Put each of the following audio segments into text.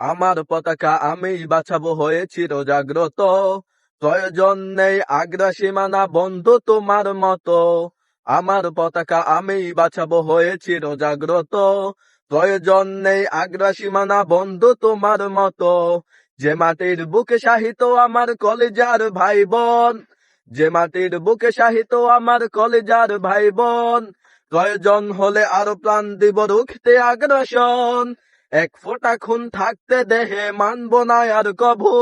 আমার পতাকা আমি বাঁচাবো হয়ে চিরজাগ্রত। প্রয়োজন নেই আগ্রা সীমানা বন্ধু তোমার মতো। আমার পতাকা আমি বাঁচাবো হয়ে চিরজাগ্রত। প্রয়োজন নেই আগ্রা সীমানা বন্ধু তোমার মতো। যে মাটির বুকে শাহিত আমার কলিজার ভাই বোন, যে মাটির বুকে শাহিত আমার কলিজার ভাই বোন, প্রয়োজন হলে আরো প্রাণ দিব রুখতে আগ্রাসন। এক ফোঁটা খুন থাকতে দেহে মানব না আর কভু।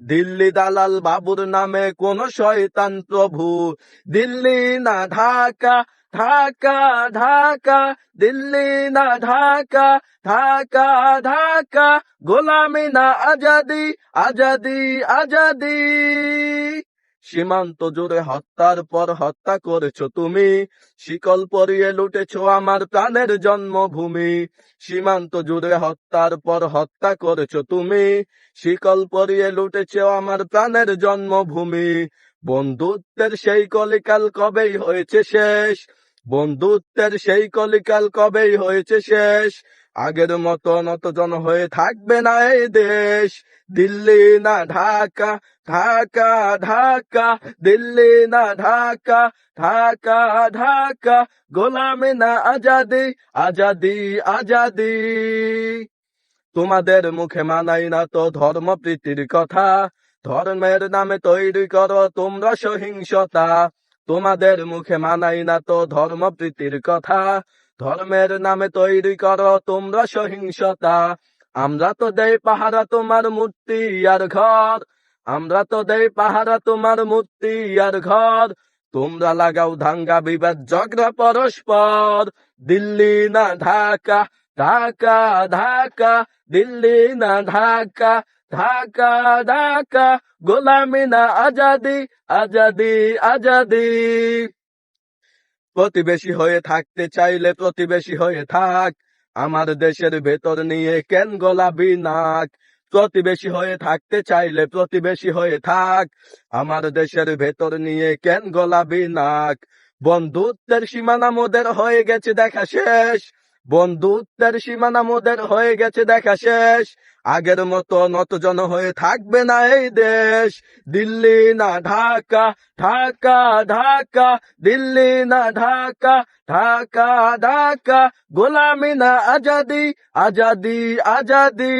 দিল্লি দালাল বাবুর নামে কোন শয়তান প্রভু। দিল্লি না ঢাকা, ঢাকা ঢাকা, দিল্লি না ঢাকা, ঢাকা ঢাকা, গোলামি না আজাদি, আজাদি আজাদি। সীমান্ত জুড়ে হত্যার পর হত্যা করেছো তুমি, শিকল পরিয়ে লুটেছো আমার প্রাণের জন্মভূমি। সীমান্ত জুড়ে হত্যার পর হত্যা করেছো তুমি, শিকল পরিয়ে লুটেছো আমার প্রাণের জন্মভূমি। বন্ধুত্বের সেই কলিকাল কবেই হয়েছে শেষ, বন্ধুত্বের সেই কলিকাল কবেই হয়েছে শেষ। আগের মতো নতজন হয়ে থাকবে না এই দেশ। দিল্লি না ঢাকা, ঢাকা ঢাকা, দিল্লি না ঢাকা, ঢাকা ঢাকা, গোলামি না আজাদি, আজাদি আজাদি। তোমাদের মুখে মানাই না তো ধর্মপ্রীতির কথা, ধর্মের নামে তৈরি করো তোমরা সহিংসতা। তোমাদের মুখে মানাই না তো ধর্মপ্রীতির কথা, ধর্মের নামে তৈরি করো তোমরা সহিংসতা। আমরা তো দেই পাহারা তোমার মূর্তি আর ঘর, আমরা তো দেই পাহারা তোমার মূর্তি আর ঘর। তোমরা লাগাও দাঙ্গা বিবাদ ঝগড়া পরস্পর। দিল্লি না ঢাকা, ঢাকা ঢাকা, দিল্লি না ঢাকা, ঢাকা ঢাকা, গোলামি না আজাদি, আজাদি আজাদি। প্রতিবেশী হয়ে থাকতে চাইলে প্রতিবেশী হয়ে থাক, আমার দেশের ভেতর নিয়ে কেন গোলাবি নাক। প্রতিবেশী হয়ে থাকতে চাইলে প্রতিবেশী হয়ে থাক, আমার দেশের ভেতর নিয়ে কেন গোলাবি নাক। বন্ধুত্বের সীমানা মোদের হয়ে গেছে দেখা শেষ, বন্ধুত্বের সীমানা মোদের হয়ে গেছে দেখা শেষ। আগের মতো নতজন হয়ে থাকবে না এই দেশ। দিল্লি না ঢাকা, ঢাকা ঢাকা, দিল্লি না ঢাকা, ঢাকা ঢাকা, গোলামি না আজাদি, আজাদি আজাদি।